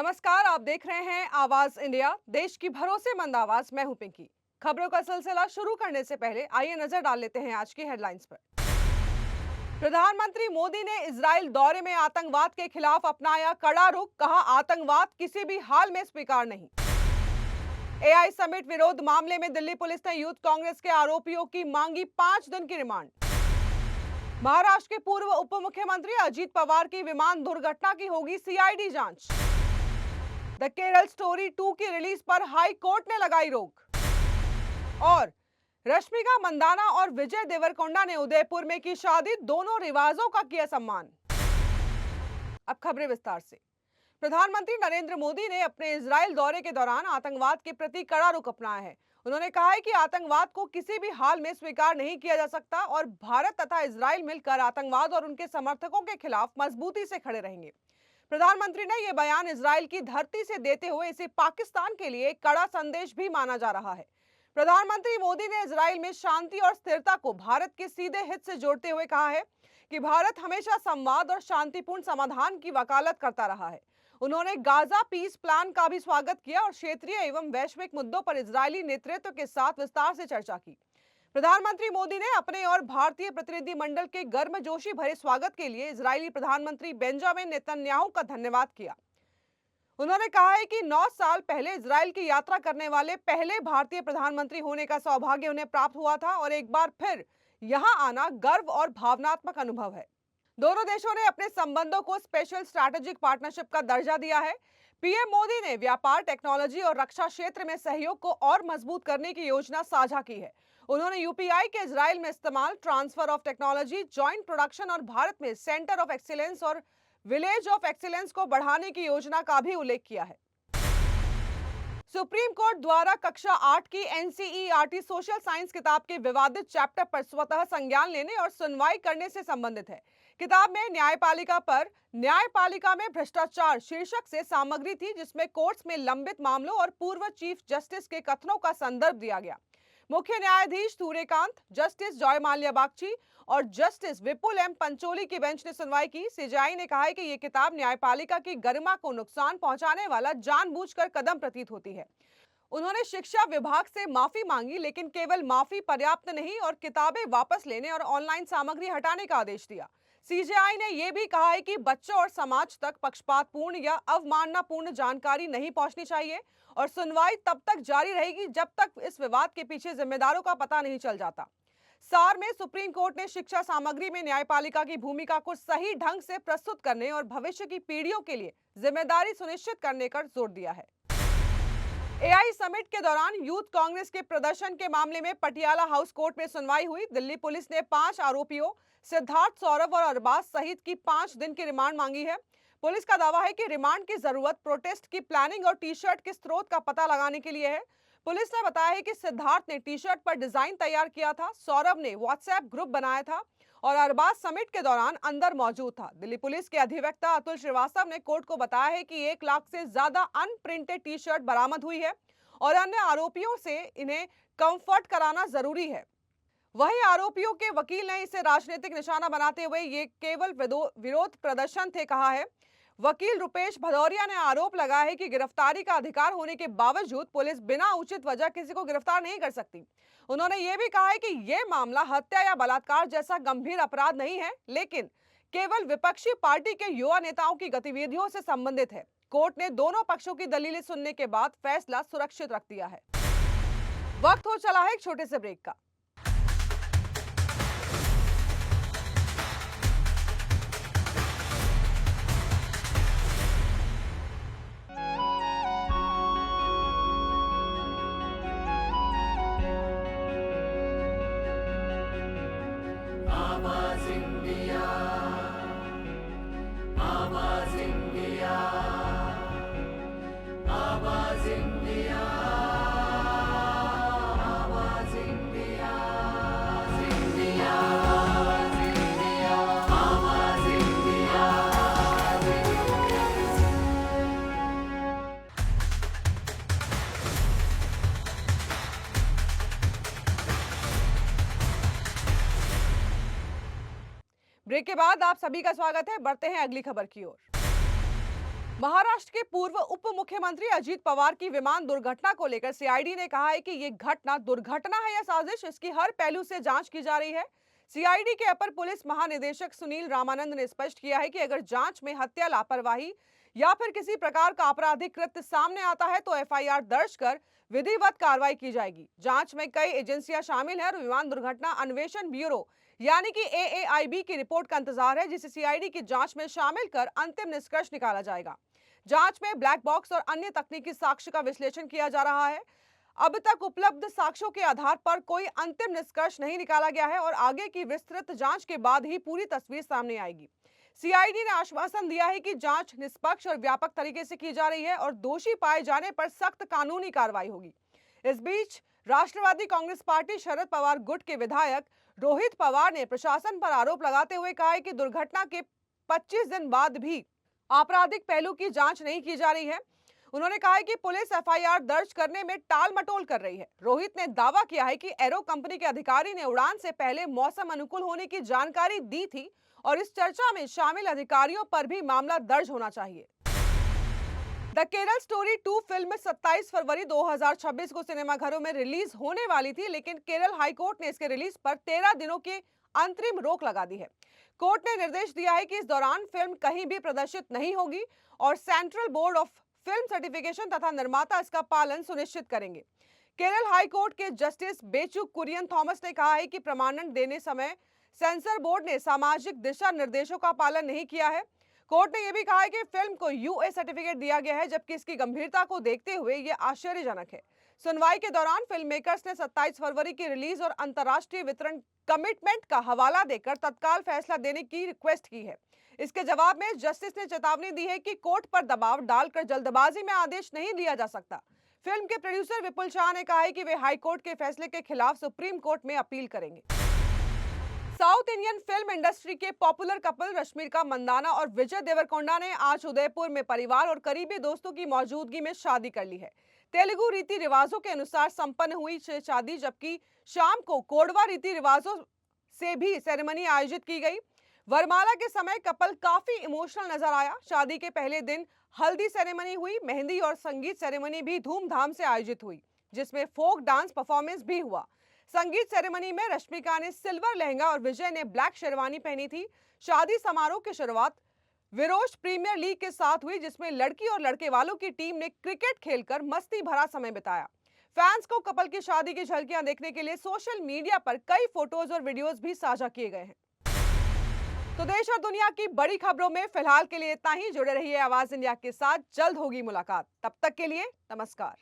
नमस्कार, आप देख रहे हैं आवाज इंडिया, देश की भरोसेमंद आवाज। मैं हूं पिंकी। खबरों का सिलसिला शुरू करने से पहले आइए नजर डाल लेते हैं आज की हेडलाइंस पर। प्रधानमंत्री मोदी ने इजराइल दौरे में आतंकवाद के खिलाफ अपनाया कड़ा रुख, कहा आतंकवाद किसी भी हाल में स्वीकार नहीं। एआई समिट विरोध मामले में दिल्ली पुलिस ने यूथ कांग्रेस के आरोपियों की मांगी 5 दिन की रिमांड। महाराष्ट्र के पूर्व उप मुख्यमंत्री अजीत पवार की विमान दुर्घटना की होगी सीआईडी जांच। द केरल स्टोरी 2 की रिलीज पर हाई कोर्ट ने लगाई रोक। और रश्मिका मंदाना और विजय देवरकोंडा ने उदयपुर में की शादी, दोनों रिवाजों का किया सम्मान। अब खबरें विस्तार से। प्रधानमंत्री नरेंद्र मोदी ने अपने इजराइल दौरे के दौरान आतंकवाद के प्रति कड़ा रुख अपनाया है। उन्होंने कहा है कि आतंकवाद को किसी भी हाल में स्वीकार नहीं किया जा सकता और भारत तथा इजराइल मिलकर आतंकवाद और उनके समर्थकों के खिलाफ मजबूती से खड़े रहेंगे। प्रधानमंत्री ने यह बयान इजराइल की धरती से देते हुए इसे पाकिस्तान के लिए कड़ा संदेश भी माना जा रहा है। प्रधानमंत्री मोदी ने इजराइल में शांति और स्थिरता को भारत के सीधे हित से जोड़ते हुए कहा है कि भारत हमेशा संवाद और शांतिपूर्ण समाधान की वकालत करता रहा है। उन्होंने गाजा पीस प्लान का भी स्वागत किया और क्षेत्रीय एवं वैश्विक मुद्दों पर इजरायली नेतृत्व के साथ विस्तार से चर्चा की। प्रधानमंत्री मोदी ने अपने और भारतीय प्रतिनिधिमंडल के गर्मजोशी भरे स्वागत के लिए इजरायली प्रधानमंत्री बेंजामिन नेतन्याहू का धन्यवाद किया। उन्होंने कहा है कि 9 साल पहले इजराइल की यात्रा करने वाले पहले भारतीय प्रधानमंत्री होने का सौभाग्य उन्हें प्राप्त हुआ था और एक बार फिर यहां आना गर्व और भावनात्मक अनुभव है। दोनों देशों ने अपने संबंधों को स्पेशल स्ट्रैटेजिक पार्टनरशिप का दर्जा दिया है। पीएम मोदी ने व्यापार, टेक्नोलॉजी और रक्षा क्षेत्र में सहयोग को और मजबूत करने की योजना साझा की है। उन्होंने यूपीआई के इजराइल में इस्तेमाल, transfer of technology, joint production और भारत में सेंटर ऑफ एक्सीलेंस और विलेज ऑफ एक्सीलेंस को बढ़ाने की योजना का भी उल्लेख किया है। सुप्रीम कोर्ट द्वारा कक्षा 8 की एनसीईआरटी सोशल साइंस किताब के विवादित चैप्टर पर स्वतः संज्ञान लेने और सुनवाई करने से संबंधित है। किताब में न्यायपालिका में भ्रष्टाचार शीर्षक से सामग्री थी, जिसमें कोर्ट्स में लंबित मामलों और पूर्व चीफ जस्टिस के कथनों का संदर्भ दिया गया। मुख्य न्यायाधीश सूर्यकांत, जस्टिस जॉय माल्या बागची और जस्टिस विपुल एम पंचोली की बेंच ने सुनवाई की। सीजेआई ने कहा है कि यह किताब न्यायपालिका की गरिमा को नुकसान पहुंचाने वाला जानबूझकर कदम प्रतीत होती है। उन्होंने शिक्षा विभाग से माफी मांगी, लेकिन केवल माफी पर्याप्त नहीं और किताबें वापस लेने और ऑनलाइन सामग्री हटाने का आदेश दिया। सीजेआई ने यह भी कहा है कि बच्चों और समाज तक पक्षपातपूर्ण या अवमाननापूर्ण जानकारी नहीं पहुंचनी चाहिए और सुनवाई तब तक जारी रहेगी जब तक इस विवाद के पीछे जिम्मेदारों का पता नहीं चल जाता। सार में सुप्रीम कोर्ट ने शिक्षा सामग्री में न्यायपालिका की भूमिका को सही ढंग से प्रस्तुत करने और भविष्य की पीढ़ियों के लिए जिम्मेदारी सुनिश्चित करने पर जोर दिया है। एआई समिट के दौरान यूथ कांग्रेस के प्रदर्शन के मामले में पटियाला हाउस कोर्ट में सुनवाई हुई। दिल्ली पुलिस ने 5 आरोपियों सिद्धार्थ, सौरभ और अरबाज सहित की 5 दिन की रिमांड मांगी है। पुलिस का दावा है कि रिमांड की जरूरत प्रोटेस्ट की प्लानिंग और टी शर्ट के स्रोत का पता लगाने के लिए है। पुलिस ने बताया है कि सिद्धार्थ ने टी शर्ट पर डिजाइन तैयार किया था, सौरभ ने व्हाट्सएप ग्रुप बनाया था और अरबाज समिट के दौरान अंदर मौजूद था। दिल्ली पुलिस के अधिवक्ता अतुल श्रीवास्तव ने कोर्ट को बताया है कि 1 लाख से ज्यादा अनप्रिंटेड टी शर्ट बरामद हुई है और अन्य आरोपियों से इन्हें कंफर्ट कराना जरूरी है। वहीं आरोपियों के वकील ने इसे राजनीतिक निशाना बनाते हुए ये केवल विरोध प्रदर्शन थे कहा है। वकील रुपेश भदौरिया ने आरोप लगाया है कि गिरफ्तारी का अधिकार होने के बावजूद पुलिस बिना उचित वजह किसी को गिरफ्तार नहीं कर सकती। उन्होंने ये भी कहा है कि यह मामला हत्या या बलात्कार जैसा गंभीर अपराध नहीं है, लेकिन केवल विपक्षी पार्टी के युवा नेताओं की गतिविधियों से संबंधित है। कोर्ट ने दोनों पक्षों की दलीलें सुनने के बाद फैसला सुरक्षित रख दिया है। वक्त हो चला है एक छोटे से ब्रेक का। ब्रेक के बाद आप सभी का स्वागत है। बढ़ते हैं अगली खबर की ओर। महाराष्ट्र के पूर्व उप मुख्यमंत्री अजीत पवार की विमान दुर्घटना को लेकर सीआईडी ने कहा है कि ये घटना दुर्घटना है या साजिश, इसकी हर पहलू से जांच की जा रही है। सीआईडी के अपर पुलिस महानिदेशक सुनील रामानंद ने स्पष्ट किया है कि अगर जांच में हत्या, लापरवाही या फिर किसी प्रकार का आपराधिक कृत्य सामने आता है तो एफआईआर दर्ज कर विधिवत कार्रवाई की जाएगी। जांच में कई एजेंसियां शामिल हैं और विमान दुर्घटना अन्वेषण ब्यूरो यानी कि एएआईबी की रिपोर्ट का इंतजार है, जिसे सीआईडी की जांच में शामिल कर अंतिम निष्कर्ष निकाला जाएगा। जांच में ब्लैक बॉक्स और अन्य तकनीकी साक्ष्य का विश्लेषण किया जा रहा है। अब तक उपलब्ध साक्ष्यों के आधार पर कोई अंतिम निष्कर्ष नहीं निकाला गया है और आगे की विस्तृत जांच के बाद ही पूरी तस्वीर सामने आएगी। सीआईडी ने आश्वासन दिया है कि जांच निष्पक्ष और व्यापक तरीके से की जा रही है और दोषी पाए जाने पर सख्त कानूनी कार्रवाई होगी। इस बीच राष्ट्रवादी कांग्रेस पार्टी शरद पवार गुट के विधायक रोहित पवार ने प्रशासन पर आरोप लगाते हुए कहा है कि दुर्घटना के 25 दिन बाद भी आपराधिक पहलू की जांच नहीं की जा रही है। उन्होंने कहा है कि पुलिस एफआईआर दर्ज करने में टाल मटोल कर रही है। रोहित ने दावा किया है कि एरो कंपनी के अधिकारी ने उड़ान से पहले मौसम अनुकूल होने की जानकारी दी थी और इस चर्चा में शामिल अधिकारियों पर भी मामला दर्ज होना चाहिए। द केरल स्टोरी 2 फिल्म 27 फरवरी 2026 को सिनेमाघरों में रिलीज होने वाली थी, लेकिन केरल हाईकोर्ट ने इसके रिलीज पर 13 दिनों की अंतरिम रोक लगा दी है। कोर्ट ने निर्देश दिया है कि इस दौरान फिल्म कहीं भी प्रदर्शित नहीं होगी और central board of film certification तथा निर्माता इसका पालन सुनिश्चित करेंगे। केरल हाई कोर्ट के जस्टिस बेचू कुरियन थॉमस ने कहा है कि प्रमाणन देने समय सेंसर बोर्ड ने सामाजिक दिशा निर्देशों का पालन नहीं किया है। कोर्ट ने यह भी कहा है कि फिल्म को यूए सर्टिफिकेट दिया गया है, जबकि इसकी गंभीरता को देखते हुए यह आश्चर्यजनक है। सुनवाई के दौरान फिल्म मेकर्स ने 27 फरवरी की रिलीज और अंतर्राष्ट्रीय वितरण कमिटमेंट का हवाला देकर तत्काल फैसला देने की रिक्वेस्ट की है। इसके जवाब में जस्टिस ने चेतावनी दी है कि कोर्ट पर दबाव डालकर जल्दबाजी में आदेश नहीं दिया जा सकता। फिल्म के प्रोड्यूसर विपुल शाह ने कहा है कि वे हाई कोर्ट के फैसले के खिलाफ सुप्रीम कोर्ट में अपील करेंगे। साउथ इंडियन फिल्म इंडस्ट्री के पॉपुलर कपल रश्मिका मंदाना और विजय देवरकोंडा ने आज उदयपुर में परिवार और करीबी दोस्तों की मौजूदगी में शादी कर ली है। तेलुगु रीति रिवाजों के अनुसार संपन्न हुई शादी, जबकि शाम को कोडवा रीति रिवाजों से भी सेरेमनी आयोजित की गई। वरमाला के समय कपल काफी इमोशनल नजर आया। शादी के पहले दिन हल्दी सेरेमनी हुई, मेहंदी और संगीत सेरेमनी भी धूमधाम से आयोजित हुई, जिसमें फोक डांस परफॉर्मेंस भी हुआ। संगीत सेरेमनी में रश्मिका ने सिल्वर लहंगा और विजय ने ब्लैक शेरवानी पहनी थी। शादी समारोह की शुरुआत विरोश प्रीमियर लीग के साथ हुई, जिसमें लड़की और लड़के वालों की टीम ने क्रिकेट खेलकर मस्ती भरा समय बिताया। फैंस को कपल की शादी की झलकियां देखने के लिए सोशल मीडिया पर कई फोटोज और वीडियोस भी साझा किए गए हैं। तो देश और दुनिया की बड़ी खबरों में फिलहाल के लिए इतना ही। जुड़े रहिए आवाज इंडिया के साथ, जल्द होगी मुलाकात। तब तक के लिए नमस्कार।